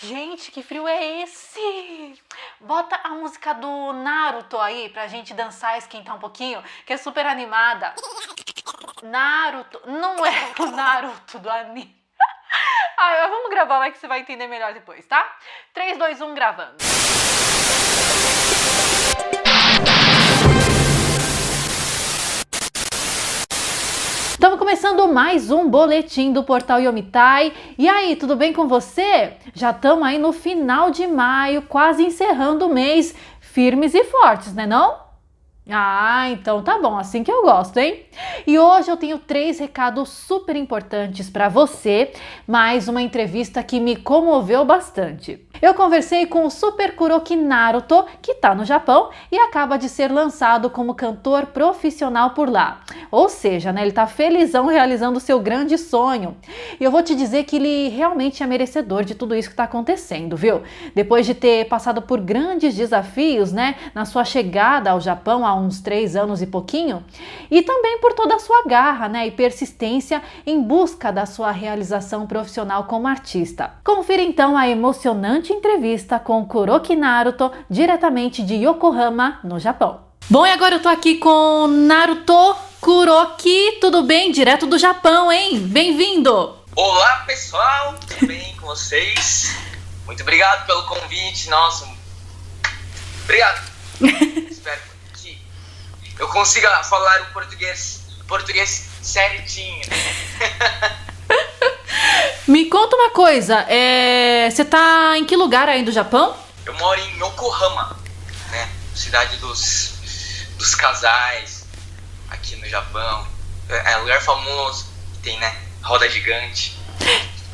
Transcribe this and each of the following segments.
Gente, que frio é esse? Bota a música do Naruto aí pra gente dançar e esquentar um pouquinho, que é super animada. Naruto, não é o Naruto do anime. Vamos gravar lá que você vai entender melhor depois, tá? 3, 2, 1, gravando. Estamos começando mais um boletim do Portal Yomitai. E aí, tudo bem com você? Já estamos aí no final de maio, quase encerrando o mês, firmes e fortes, né não? Então tá bom, assim que eu gosto, hein? E hoje eu tenho 3 recados super importantes para você, mais uma entrevista que me comoveu bastante. Eu conversei com o Super Kuroki Naruto, que tá no Japão e acaba de ser lançado como cantor profissional por lá. Ou seja, né, ele tá felizão realizando o seu grande sonho. E eu vou te dizer que ele realmente é merecedor de tudo isso que tá acontecendo, viu? Depois de ter passado por grandes desafios, né, na sua chegada ao Japão há uns 3 anos e pouquinho, e também por toda a sua garra, né, e persistência em busca da sua realização profissional como artista. Confira então a emocionante entrevista com Kuroki Naruto, diretamente de Yokohama, no Japão. Bom, e agora eu tô aqui com Naruto Kuroki, tudo bem? Direto do Japão, hein? Bem-vindo! Olá, pessoal, tudo bem com vocês? Muito obrigado pelo convite, nossa, obrigado. Espero que eu consiga falar o português certinho. Me conta uma coisa, você tá em que lugar aí do Japão? Eu moro em Yokohama, né? Cidade dos casais aqui no Japão. É um lugar famoso, tem, né? Roda gigante.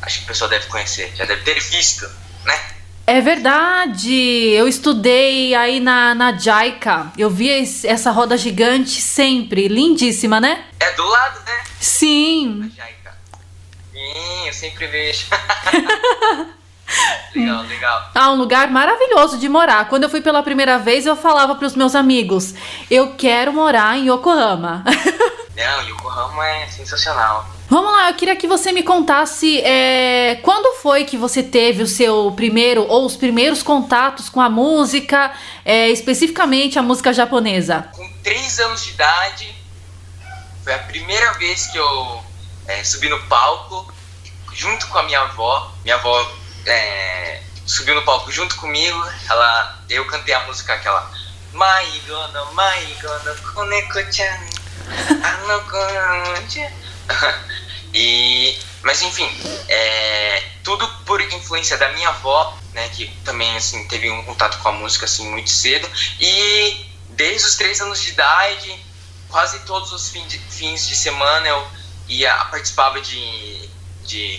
Acho que o pessoal deve conhecer, já deve ter visto, né? É verdade, eu estudei aí na JICA, eu vi essa roda gigante sempre, lindíssima, né? É do lado, né? Sim. Da JICA. Sim, eu sempre vejo. Legal. Um lugar maravilhoso de morar. Quando eu fui pela primeira vez, eu falava para os meus amigos, eu quero morar em Yokohama. Não, Yokohama é sensacional. Vamos lá, eu queria que você me contasse quando foi que você teve o seu primeiro ou os primeiros contatos com a música, especificamente a música japonesa. Com 3 anos de idade, foi a primeira vez que eu subi no palco junto com a minha avó. Minha avó subiu no palco junto comigo, eu cantei a música aquela Maigono, Koneko-chan, Ano-chan. Mas enfim, tudo por influência da minha avó, né, que também assim, teve um contato com a música assim, muito cedo. E desde os 3 anos de idade, quase todos os fins de semana eu participava de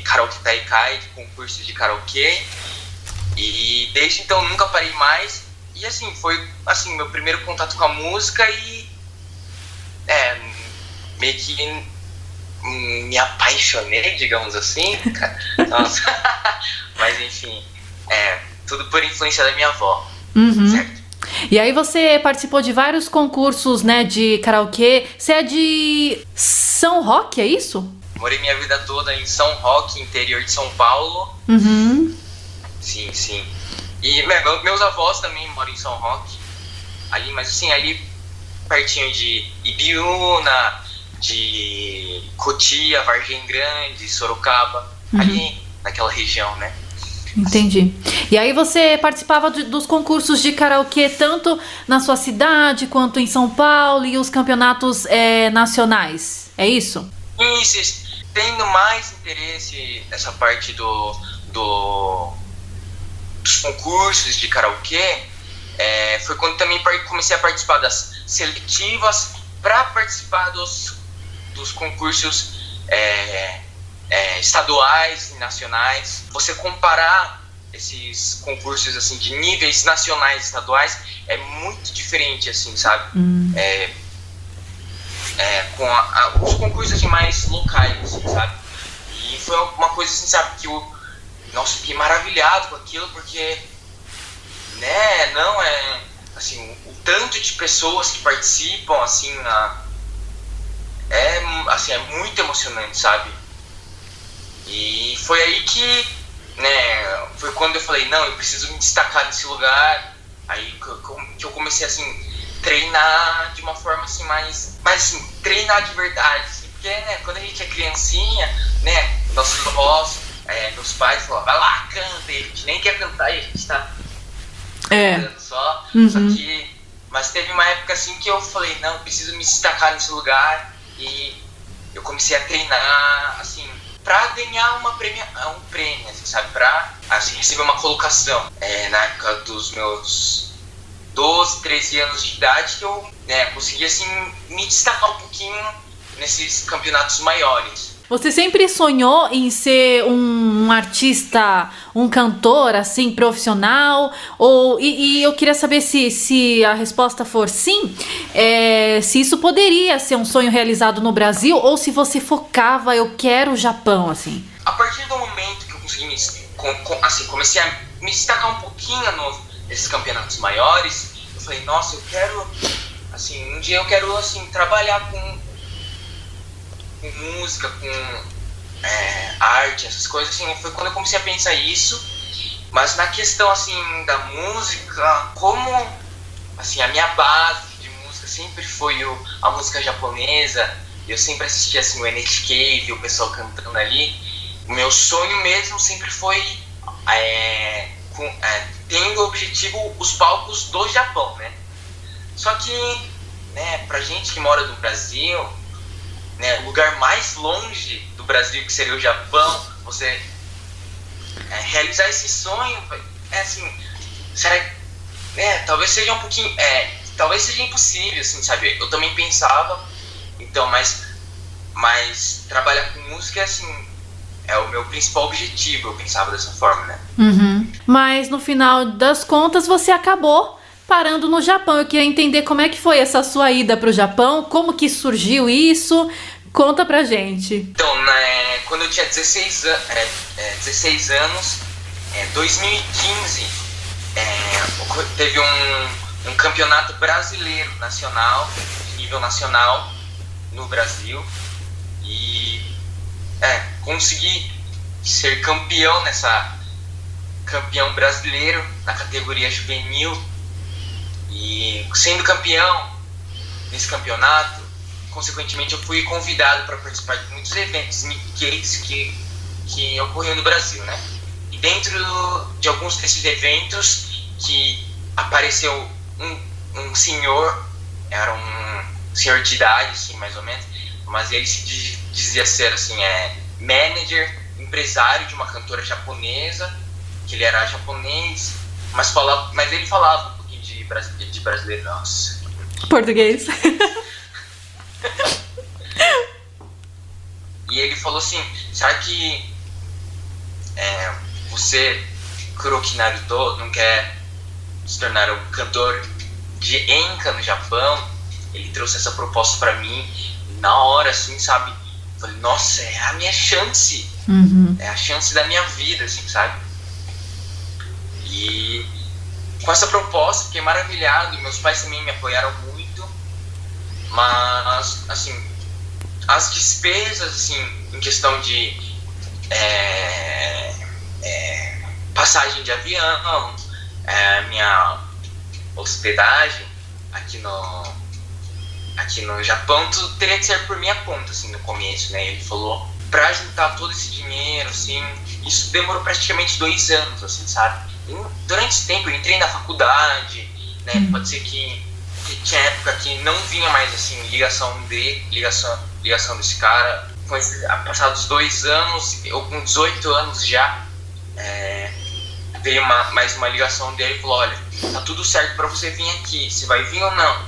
karaokê taikai, de concursos de karaokê. E desde então nunca parei mais. E assim, foi assim, meu primeiro contato com a música e meio que me apaixonei, digamos assim. Nossa. Mas enfim, tudo por influência da minha avó. Uhum. Certo? E aí você participou de vários concursos, né, de karaokê. Você é de São Roque, é isso? Morei minha vida toda em São Roque, interior de São Paulo. Uhum. Sim. E meus avós também moram em São Roque. Ali, mas assim, ali pertinho de Ibiúna, de Cotia, Vargem Grande, Sorocaba, ali naquela região, né? Entendi. E aí você participava dos concursos de karaokê tanto na sua cidade quanto em São Paulo e os campeonatos nacionais, é isso? Isso. Tendo mais interesse nessa parte dos concursos de karaokê, foi quando também comecei a participar das seletivas para participar dos concursos estaduais e nacionais. Você comparar esses concursos assim de níveis nacionais e estaduais é muito diferente, assim, sabe? Com os concursos assim, mais locais, assim, sabe? E foi uma coisa assim, sabe, que nossa, fiquei maravilhado com aquilo, porque assim, o tanto de pessoas que participam, assim, é muito emocionante, sabe? E foi aí que né, foi quando eu falei, não, eu preciso me destacar nesse lugar. Aí que eu comecei, assim, treinar de uma forma, assim, mais assim, treinar de verdade, assim, porque, né, quando a gente é criancinha, né, nossos avós, meus pais falavam, vai lá, canta, e a gente nem quer cantar, e a gente tá cantando só, só que, mas teve uma época, assim, que eu falei, não, eu preciso me destacar nesse lugar, e eu comecei a treinar, assim, pra ganhar um prêmio, assim, sabe, pra, assim, receber uma colocação, na época dos meus 12, 13 anos de idade, que eu, né, consegui, assim, me destacar um pouquinho nesses campeonatos maiores. Você sempre sonhou em ser um artista, um cantor, assim, profissional? E eu queria saber se a resposta for sim, se isso poderia ser um sonho realizado no Brasil, ou se você focava, eu quero o Japão, assim. A partir do momento que eu consegui, assim, comecei a me destacar um pouquinho nesses campeonatos maiores, eu falei, nossa, eu quero, assim, um dia eu quero, assim, trabalhar com música, com arte, essas coisas, assim, foi quando eu comecei a pensar isso. Mas na questão, assim, da música, como, assim, a minha base de música sempre foi a música japonesa, eu sempre assistia, assim, o NHK, vi o pessoal cantando ali. O meu sonho mesmo sempre foi tendo o objetivo os palcos do Japão, né? Só que, né, pra gente que mora no Brasil, né, o lugar mais longe do Brasil, que seria o Japão, você realizar esse sonho, assim, será que, talvez seja um pouquinho, talvez seja impossível, assim, sabe? Eu também pensava, então, mas trabalhar com música, assim, é o meu principal objetivo, eu pensava dessa forma, né? Mas no final das contas você acabou parando no Japão. Eu queria entender como é que foi essa sua ida pro Japão, como que surgiu isso, conta pra gente. Então, né, quando eu tinha 16 anos, 2015, teve um campeonato brasileiro nacional, de nível nacional, no Brasil, e consegui ser campeão brasileiro na categoria juvenil. E sendo campeão nesse campeonato, consequentemente eu fui convidado para participar de muitos eventos, meetcakes que ocorriam no Brasil, né? E dentro de alguns desses eventos que apareceu um senhor, era um senhor de idade, assim, mais ou menos, mas ele se dizia ser, assim, manager, empresário de uma cantora japonesa, que ele era japonês, mas ele falava um pouquinho de brasileiro, nossa. Português. E ele falou assim, será que você, Kuroki Naruto, não quer se tornar um cantor de enka no Japão? Ele trouxe essa proposta pra mim, na hora, assim, sabe? Eu falei, nossa, é a minha chance. É a chance da minha vida, assim, sabe? E com essa proposta, fiquei maravilhado. Meus pais também me apoiaram muito. Mas, assim, as despesas, assim, em questão de passagem de avião, minha hospedagem aqui no Japão, tudo teria que ser por minha conta, assim, no começo, né? Ele falou, pra juntar todo esse dinheiro, assim, isso demorou praticamente 2 anos, assim, sabe? E durante esse tempo eu entrei na faculdade, né? Pode ser que tinha época que não vinha mais, assim, ligação desse cara. Passados 2 anos, eu com 18 anos já, veio mais uma ligação dele e falou, olha, tá tudo certo pra você vir aqui, você vai vir ou não?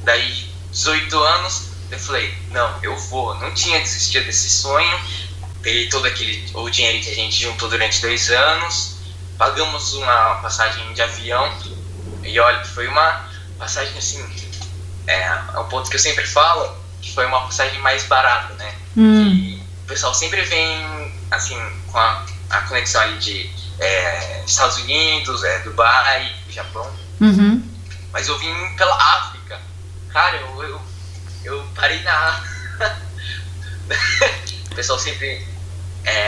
Daí, 18 anos, eu falei, não, eu vou. Não tinha desistido desse sonho, peguei todo o dinheiro que a gente juntou durante 2 anos, pagamos uma passagem de avião, e olha, foi uma passagem, assim, é um ponto que eu sempre falo, que foi uma passagem mais barata, né? E o pessoal sempre vem, assim, com a conexão ali de Estados Unidos, Dubai, Japão. Mas eu vim pela África. Cara, eu parei na África. O pessoal sempre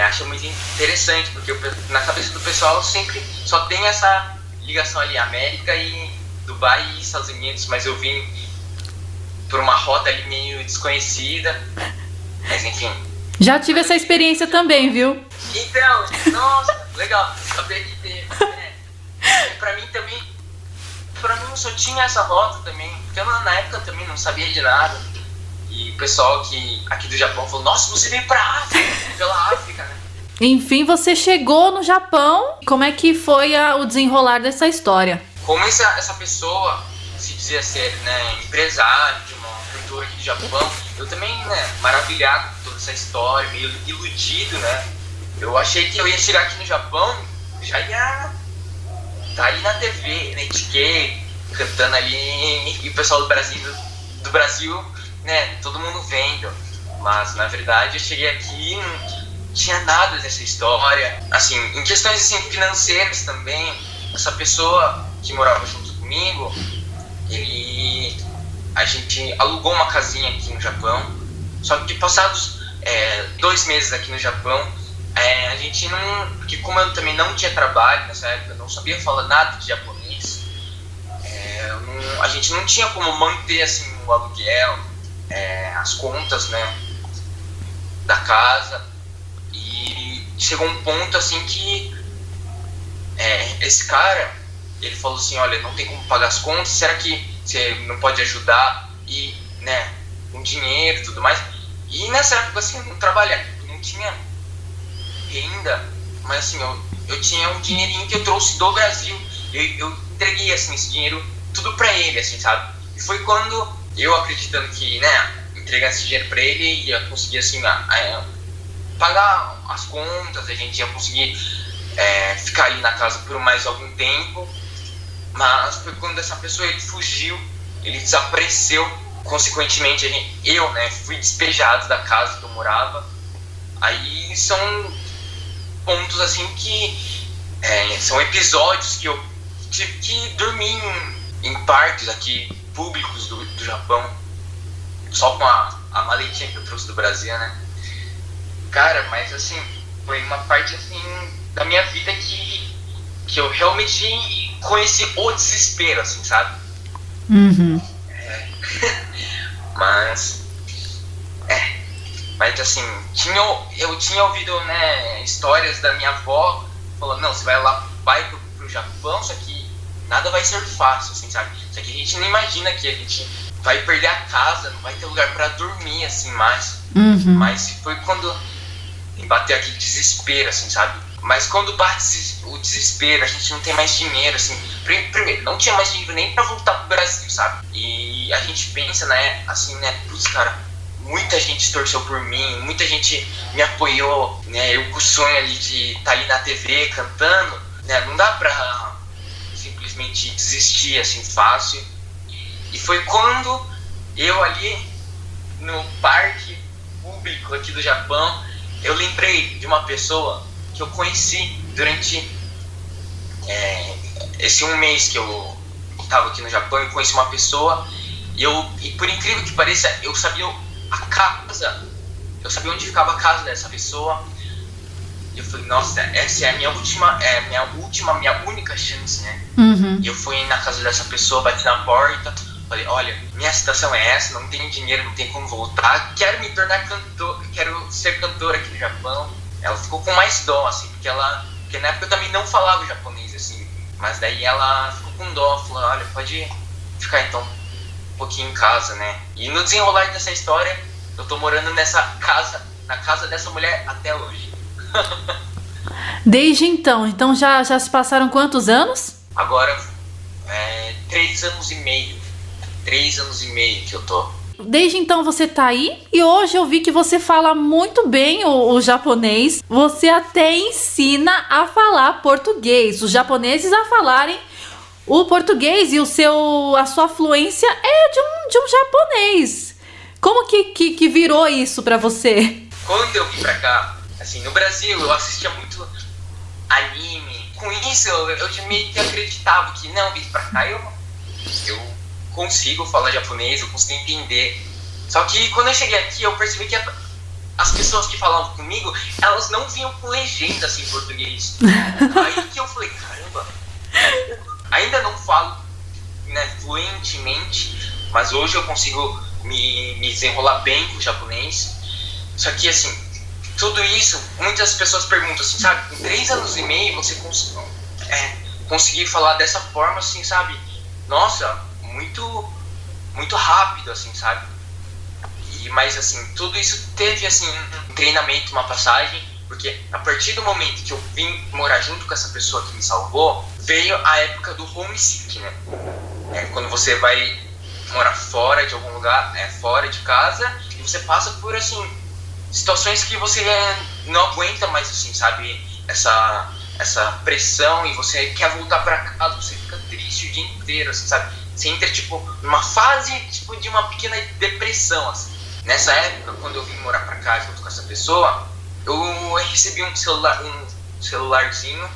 achei muito interessante, porque na cabeça do pessoal sempre só tem essa ligação ali, América e Dubai e Estados Unidos, mas eu vim por uma rota ali meio desconhecida, mas enfim. Já tive essa experiência também, viu? Então, nossa, legal, saber que teve, né? Pra mim eu só tinha essa rota também, porque eu na época também não sabia de nada. E o pessoal aqui do Japão falou, nossa, você veio pra África, pela África, né? Enfim, você chegou no Japão. Como é que foi o desenrolar dessa história? Como essa pessoa se dizia ser, né, empresário de uma cantora aqui do Japão, eu também, né, maravilhado com toda essa história, meio iludido, né? Eu achei que eu ia chegar aqui no Japão, já ia tá ali na TV, na NHK, cantando ali, e o pessoal do Brasil, né, todo mundo vendo. Mas, na verdade, eu cheguei aqui e não tinha nada dessa história. Assim, em questões assim, financeiras também, essa pessoa que morava junto comigo, a gente alugou uma casinha aqui no Japão. Só que passados 2 meses aqui no Japão, a gente não... Porque como eu também não tinha trabalho nessa época, não sabia falar nada de japonês, a gente não tinha como manter assim, o aluguel, as contas, né, da casa. E chegou um ponto assim que esse cara, ele falou assim, olha, não tem como pagar as contas, será que você não pode ajudar? E, né, com dinheiro e tudo mais. E nessa época assim, eu não trabalhava, não tinha renda, mas assim, eu tinha um dinheirinho que eu trouxe do Brasil. Eu entreguei assim, esse dinheiro tudo pra ele, assim, sabe? E foi quando eu, acreditando que, né, entregar esse dinheiro pra ele, ia conseguir assim, pagar as contas, a gente ia conseguir ficar ali na casa por mais algum tempo. Mas foi quando essa pessoa, ele fugiu, ele desapareceu. Consequentemente, eu, né, fui despejado da casa que eu morava. Aí são pontos assim que são episódios que eu tive que dormir em parques aqui públicos do Japão, só com a maletinha que eu trouxe do Brasil, né? Cara, mas assim, foi uma parte assim da minha vida que eu realmente conheci o desespero, assim, sabe? Uhum. Mas assim, eu tinha ouvido, né, histórias da minha avó falando, não, você vai pro Japão, só que nada vai ser fácil, assim, sabe? Só que a gente não imagina que a gente vai perder a casa, não vai ter lugar pra dormir, assim, mais. Uhum. Mas foi quando bateu aquele desespero, assim, sabe? Mas quando bate o desespero, a gente não tem mais dinheiro, assim. Primeiro, não tinha mais dinheiro nem pra voltar pro Brasil, sabe? E a gente pensa, né, assim, né, putz, cara, muita gente torceu por mim, muita gente me apoiou, né, eu com o sonho ali de estar ali na TV cantando, né, não dá pra simplesmente desistir, assim, fácil. E foi quando eu ali no parque público aqui do Japão, eu lembrei de uma pessoa que eu conheci durante esse 1 mês que eu estava aqui no Japão. Eu conheci uma pessoa e por incrível que pareça, eu sabia onde ficava a casa dessa pessoa. E eu falei, nossa, essa é a minha única chance, né? Uhum. E eu fui na casa dessa pessoa, bati na porta, falei, olha, minha situação é essa, não tenho dinheiro, não tenho como voltar, quero me tornar cantor, quero ser cantora aqui no Japão. Ela ficou com mais dó, assim, porque na época eu também não falava japonês, assim, mas daí ela ficou com dó, falou, olha, pode ficar então um pouquinho em casa, né? E no desenrolar dessa história, eu tô morando na casa dessa mulher até hoje. Desde então já se passaram quantos anos? Agora 3 anos e meio. 3 anos e meio que eu tô. Desde então você tá aí e hoje eu vi que você fala muito bem o japonês. Você até ensina a falar português, os japoneses a falarem o português, e a sua fluência é de um japonês. Como que virou isso pra você? Quando eu vim pra cá, assim, no Brasil eu assistia muito anime. Com isso eu meio que acreditava que não, vim pra cá eu consigo falar japonês, eu consigo entender. Só que quando eu cheguei aqui, eu percebi que as pessoas que falavam comigo, elas não vinham com legenda assim em português. Aí que eu falei, caramba, ainda não falo, né, fluentemente, mas hoje eu consigo me desenrolar bem com o japonês. Só que assim, tudo isso, muitas pessoas perguntam assim, sabe, em 3 anos e meio você conseguir falar dessa forma, assim, sabe, nossa, muito rápido, assim, sabe. Mas assim, tudo isso teve assim um treinamento, uma passagem, porque a partir do momento que eu vim morar junto com essa pessoa que me salvou, veio a época do homesick, né? Quando você vai morar fora de algum lugar, fora de casa, e você passa por assim situações que você não aguenta mais, assim, sabe, essa pressão, e você quer voltar para casa, você fica triste o dia inteiro, assim, sabe? Você entra tipo numa fase tipo de uma pequena depressão, assim. Nessa época, quando eu vim morar pra cá junto com essa pessoa, eu recebi um celularzinho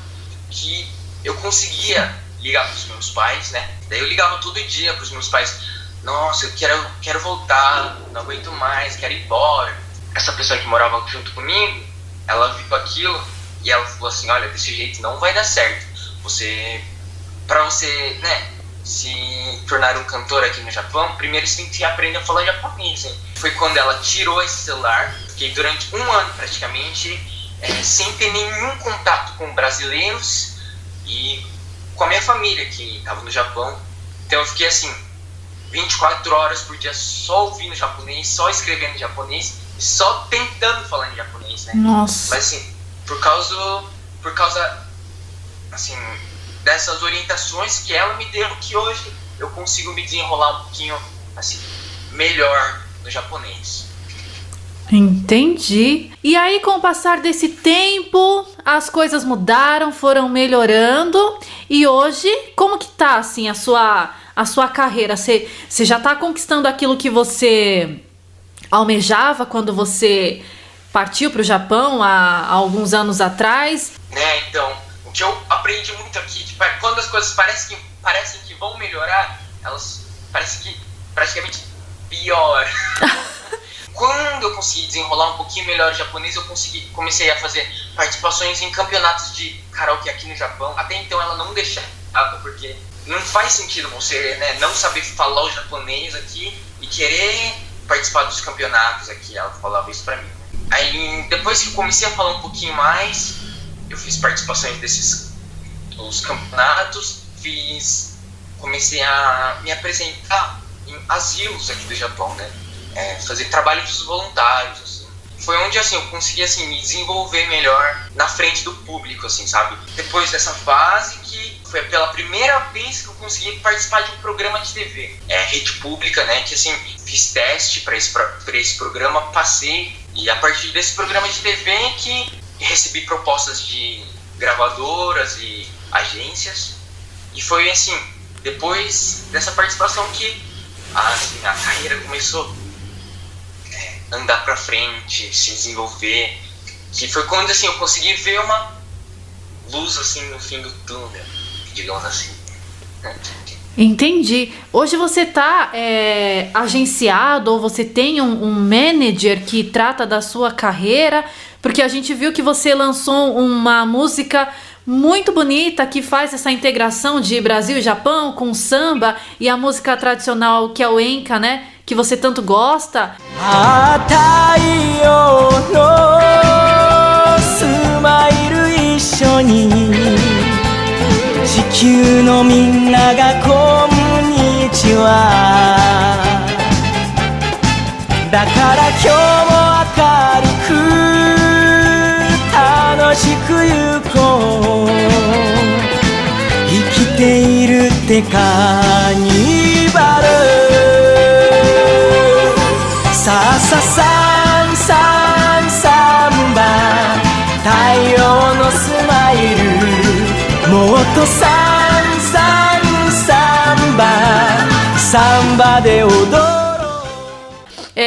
que eu conseguia ligar pros meus pais, né? Daí eu ligava todo dia pros meus pais, nossa, eu quero voltar, não aguento mais, quero ir embora. Essa pessoa que morava junto comigo, ela viu aquilo e ela falou assim, olha, desse jeito não vai dar certo. Pra você, né, se tornar um cantor aqui no Japão, primeiro você tem que aprender a falar japonês, hein? Foi quando ela tirou esse celular, fiquei durante 1 ano praticamente sem ter nenhum contato com brasileiros e com a minha família que estava no Japão. Então eu fiquei assim 24 horas por dia só ouvindo japonês, só escrevendo em japonês, só tentando falar em japonês, né? Nossa. Mas assim, por causa assim dessas orientações que ela me deu, que hoje eu consigo me desenrolar um pouquinho assim melhor no japonês. Entendi. E aí, com o passar desse tempo, as coisas mudaram, foram melhorando. E hoje, como que tá assim a sua carreira? Você já tá conquistando aquilo que você almejava quando você partiu para o Japão há alguns anos atrás? Então, o que eu aprendi muito aqui, tipo, quando as coisas parecem que vão melhorar, elas parecem que praticamente pior. Quando eu consegui desenrolar um pouquinho melhor o japonês, eu comecei a fazer participações em campeonatos de karaokê aqui no Japão. Até então ela não deixava, porque não faz sentido você, né, não saber falar o japonês aqui e querer participar dos campeonatos aqui. Ela falava isso pra mim. Aí depois que eu comecei a falar um pouquinho mais, eu fiz participações dos campeonatos, comecei a me apresentar em asilos aqui do Japão, né? Fazer trabalhos voluntários, assim. Foi onde, assim, eu consegui, assim, me desenvolver melhor na frente do público, assim, sabe? Depois dessa fase que foi pela primeira vez que eu consegui participar de um programa de TV, rede pública, né? Que, assim, fiz teste para esse programa, passei, e a partir desse programa de TV que recebi propostas de gravadoras e agências, e foi, assim, depois dessa participação que assim, a carreira começou a andar pra frente, se desenvolver, que foi quando, assim, eu consegui ver uma luz, assim, no fim do túnel, digamos assim. Entendi. Hoje você tá agenciado ou você tem um manager que trata da sua carreira? Porque a gente viu que você lançou uma música muito bonita que faz essa integração de Brasil e Japão com samba e a música tradicional que é o enka, né? Que você tanto gosta.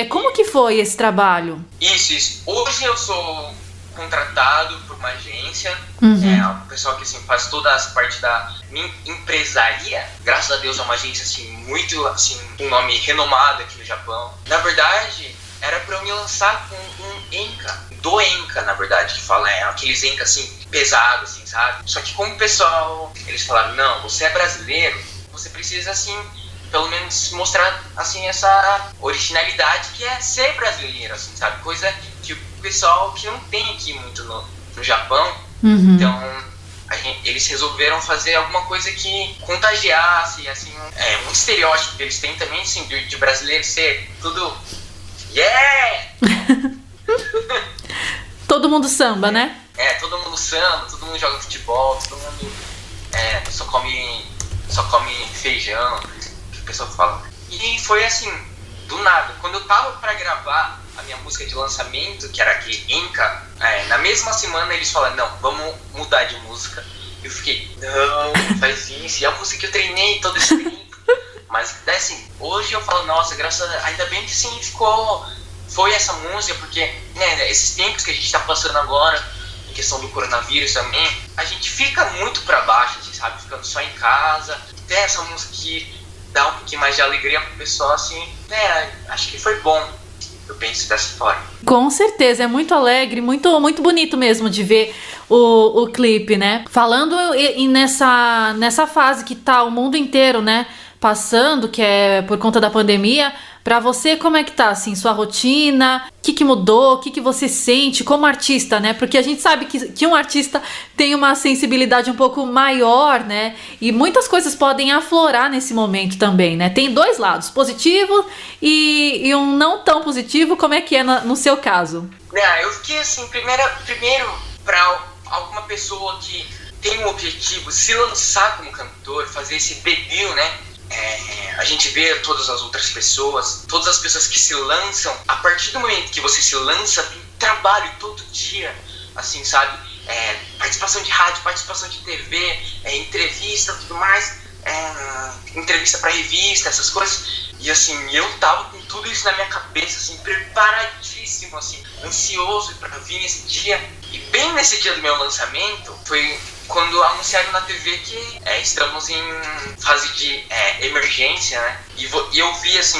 Como que foi esse trabalho? Isso. Hoje eu sou contratado por uma agência, o pessoal que, assim, faz toda essa parte da minha empresaria. Graças a Deus é uma agência, assim, muito, assim, um nome renomado aqui no Japão. Na verdade, era pra eu me lançar com um enka, do enka, na verdade, que fala, aqueles enka, assim, pesados, assim, sabe? Só que como o pessoal, eles falaram, não, você é brasileiro, você precisa, assim, pelo menos mostrar, assim, essa originalidade que é ser brasileiro, assim, sabe? Coisa que o pessoal que não tem aqui muito no Japão. Então, eles resolveram fazer alguma coisa que contagiasse, assim, um estereótipo que eles têm também, assim, de brasileiro ser tudo, Todo mundo samba, né? Todo mundo samba, todo mundo joga futebol, todo mundo só come feijão, que o pessoal fala. E foi assim, do nada. Quando eu tava pra gravar a minha música de lançamento, que era aquele enka, na mesma semana eles falaram, não, vamos mudar de música. Eu fiquei, não faz isso. E a música que eu treinei todo esse tempo. Mas, assim, hoje eu falo, nossa, ainda bem que sim, foi essa música, porque, né, esses tempos que a gente tá passando agora, em questão do coronavírus também, a gente fica muito pra baixo, assim, sabe? Ficando só em casa. Tem essa música que dá um pouquinho mais de alegria pro pessoal, assim, acho que foi bom. Eu penso dessa forma. Com certeza, é muito alegre, muito, muito bonito mesmo de ver o clipe, né? Falando nessa fase que tá o mundo inteiro, né, passando, que é por conta da pandemia, pra você como é que tá, assim, sua rotina? O que mudou? O que você sente como artista, né? Porque a gente sabe que um artista tem uma sensibilidade um pouco maior, né? E muitas coisas podem aflorar nesse momento também, né? Tem dois lados, positivo e um não tão positivo. Como é que é no seu caso? Eu fiquei assim, primeiro pra alguma pessoa que tem um objetivo, se lançar como cantor, fazer esse debut, né? A gente vê todas as outras pessoas, todas as pessoas que se lançam, a partir do momento que você se lança, tem trabalho todo dia, assim, sabe? Participação de rádio, participação de TV, entrevista, tudo mais, entrevista pra revista, essas coisas. E assim, eu tava com tudo isso na minha cabeça, assim, preparadíssimo, assim, ansioso pra vir esse dia. E bem nesse dia do meu lançamento, foi quando anunciaram na TV que estamos em fase de emergência, né? E eu vi, assim,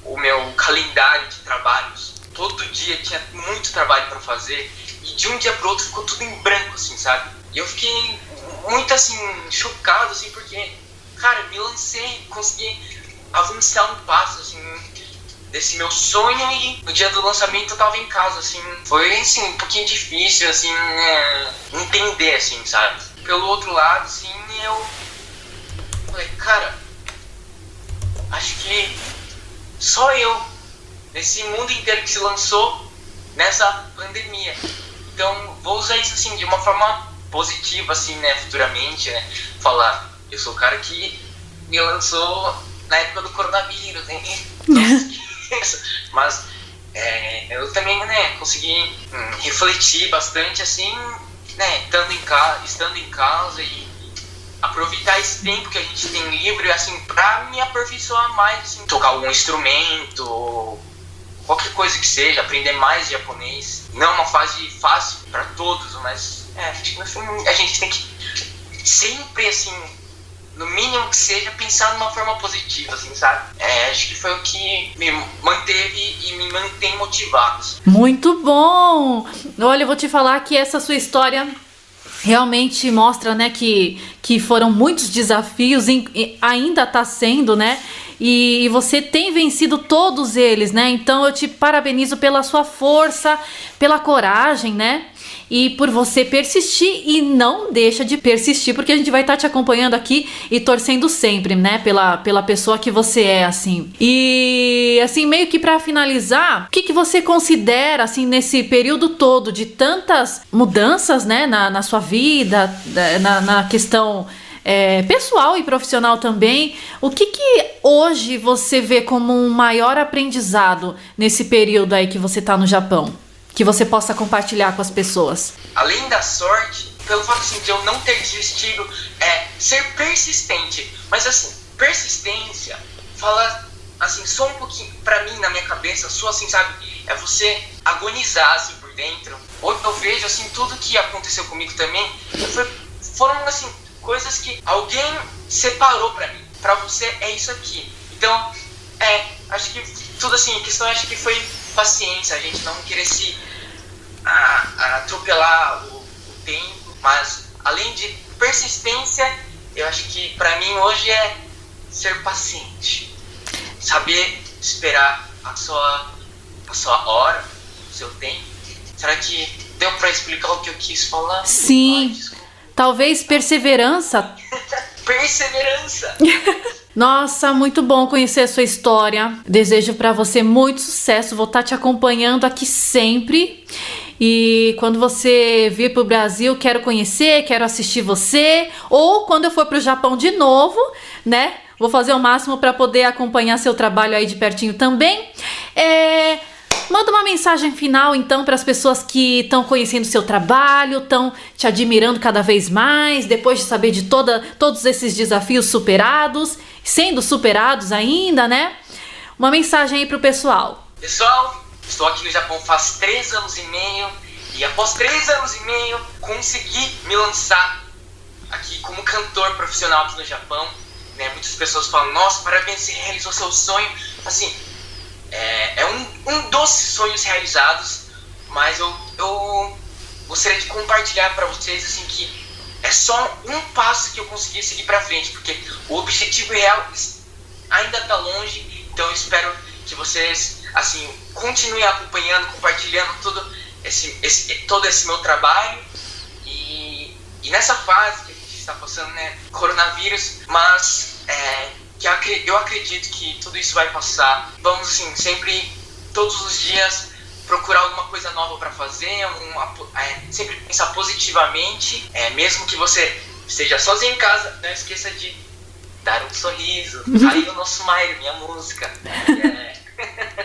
o meu calendário de trabalhos. Todo dia tinha muito trabalho pra fazer. E de um dia pro outro ficou tudo em branco, assim, sabe? E eu fiquei muito, assim, chocado, assim, porque, cara, me lancei, consegui avançar um passo, assim, desse meu sonho, e no dia do lançamento eu tava em casa, assim, foi, assim, um pouquinho difícil, assim, entender, assim, sabe? Pelo outro lado, assim, eu falei, cara, acho que só eu, nesse mundo inteiro que se lançou nessa pandemia, então vou usar isso, assim, de uma forma positiva, assim, né, futuramente, né, falar, eu sou o cara que me lançou na época do coronavírus, né? Mas eu também, né, consegui refletir bastante, assim, né, estando em casa e aproveitar esse tempo que a gente tem livre, assim, pra me aperfeiçoar mais, assim, tocar algum instrumento, qualquer coisa que seja, aprender mais japonês. Não é uma fase fácil pra todos, mas a gente tem que sempre, assim, no mínimo que seja, pensar numa forma positiva, assim, sabe? Acho que foi o que me manteve e me mantém motivado. Muito bom! Olha, eu vou te falar que essa sua história realmente mostra, né, que foram muitos desafios e ainda tá sendo, né? E você tem vencido todos eles, né? Então eu te parabenizo pela sua força, pela coragem, né? E por você persistir, e não deixa de persistir, porque a gente vai estar te acompanhando aqui e torcendo sempre, né, pela pessoa que você é, assim. E, assim, meio que pra finalizar, o que você considera, assim, nesse período todo de tantas mudanças, né, na sua vida, na questão pessoal e profissional também, o que hoje você vê como um maior aprendizado nesse período aí que você tá no Japão? Que você possa compartilhar com as pessoas. Além da sorte, pelo fato, assim, de eu não ter desistido, ser persistente. Mas, assim, persistência fala, assim, só um pouquinho, pra mim, na minha cabeça, só assim, sabe, é você agonizar, assim, por dentro. Hoje eu vejo, assim, tudo que aconteceu comigo também, foram, assim, coisas que alguém separou pra mim. Pra você, é isso aqui. Então, acho que tudo, assim, a questão, acho que foi paciência, a gente não querer se atropelar o tempo, mas além de persistência, eu acho que para mim hoje é ser paciente, saber esperar a sua hora, o seu tempo. Será que deu para explicar o que eu quis falar? Sim, talvez perseverança. Perseverança. Nossa, muito bom conhecer a sua história. Desejo para você muito sucesso. Vou estar te acompanhando aqui sempre. E quando você vir pro Brasil, quero conhecer, quero assistir você. Ou quando eu for pro Japão de novo, né? Vou fazer o máximo para poder acompanhar seu trabalho aí de pertinho também. Manda uma mensagem final, então, para as pessoas que estão conhecendo o seu trabalho, estão te admirando cada vez mais, depois de saber de todos esses desafios superados, sendo superados ainda, né? Uma mensagem aí pro pessoal. Pessoal, estou aqui no Japão faz 3 anos e meio, e após 3 anos e meio, consegui me lançar aqui como cantor profissional aqui no Japão. Né? Muitas pessoas falam, nossa, parabéns, você realizou seu sonho. Assim, é um dos sonhos realizados, mas eu gostaria de compartilhar para vocês assim, que é só um passo que eu consegui seguir para frente, porque o objetivo real ainda está longe. Então eu espero que vocês assim, continuem acompanhando, compartilhando todo esse meu trabalho e nessa fase que a gente está passando, né, coronavírus, mas eu acredito que tudo isso vai passar. Vamos assim, sempre, todos os dias, procurar alguma coisa nova para fazer, sempre pensar positivamente, mesmo que você esteja sozinho em casa, não esqueça de dar um sorriso. Aí o nosso Maio, minha música.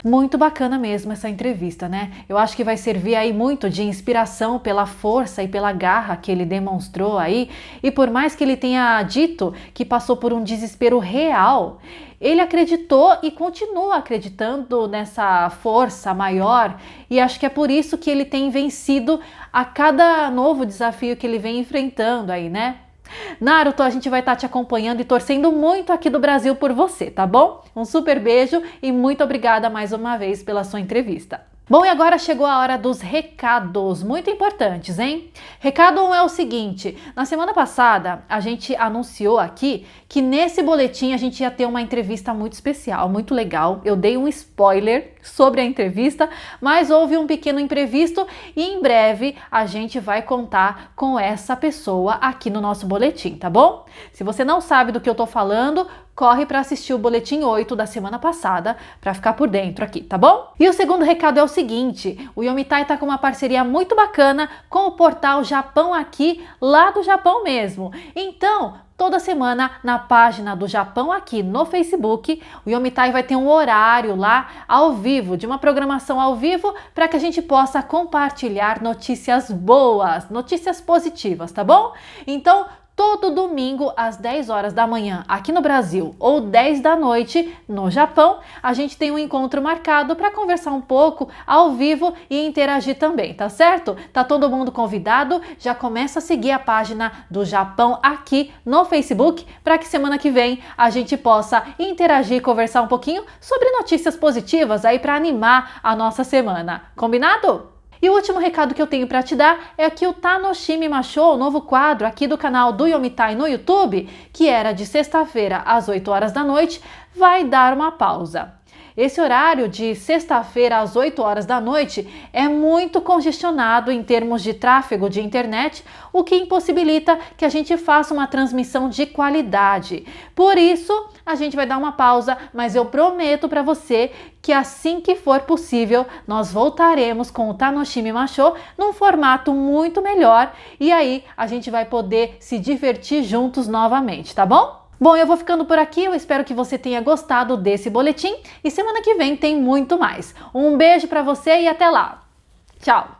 Muito bacana mesmo essa entrevista, né? Eu acho que vai servir aí muito de inspiração pela força e pela garra que ele demonstrou aí. E por mais que ele tenha dito que passou por um desespero real, ele acreditou e continua acreditando nessa força maior. E acho que é por isso que ele tem vencido a cada novo desafio que ele vem enfrentando aí, né? Naruto, a gente vai estar te acompanhando e torcendo muito aqui do Brasil por você, tá bom? Um super beijo e muito obrigada mais uma vez pela sua entrevista. Bom, e agora chegou a hora dos recados, muito importantes, hein? Recado 1 é o seguinte, na semana passada a gente anunciou aqui que nesse boletim a gente ia ter uma entrevista muito especial, muito legal. Eu dei um spoiler sobre a entrevista, mas houve um pequeno imprevisto e em breve a gente vai contar com essa pessoa aqui no nosso boletim, tá bom? Se você não sabe do que eu tô falando, corre para assistir o boletim 8 da semana passada para ficar por dentro aqui, tá bom? E o segundo recado é o seguinte, o Yomitai tá com uma parceria muito bacana com o portal Japão Aqui, lá do Japão mesmo. Então, toda semana na página do Japão Aqui no Facebook, o Yomitai vai ter um horário lá ao vivo, de uma programação ao vivo, para que a gente possa compartilhar notícias boas, notícias positivas, tá bom? Então, todo domingo às 10 horas da manhã aqui no Brasil ou 10 da noite no Japão, a gente tem um encontro marcado para conversar um pouco ao vivo e interagir também, tá certo? Tá todo mundo convidado, já começa a seguir a página do Japão Aqui no Facebook para que semana que vem a gente possa interagir e conversar um pouquinho sobre notícias positivas aí para animar a nossa semana. Combinado? E o último recado que eu tenho para te dar é que o Tanoshimi Mashou, o novo quadro aqui do canal do Yomitai no YouTube, que era de sexta-feira às 8 horas da noite, vai dar uma pausa. Esse horário de sexta-feira às 8 horas da noite é muito congestionado em termos de tráfego de internet, o que impossibilita que a gente faça uma transmissão de qualidade. Por isso, a gente vai dar uma pausa, mas eu prometo para você que assim que for possível, nós voltaremos com o Tanoshimi Mashou num formato muito melhor e aí a gente vai poder se divertir juntos novamente, tá bom? Bom, eu vou ficando por aqui, eu espero que você tenha gostado desse boletim e semana que vem tem muito mais. Um beijo para você e até lá. Tchau!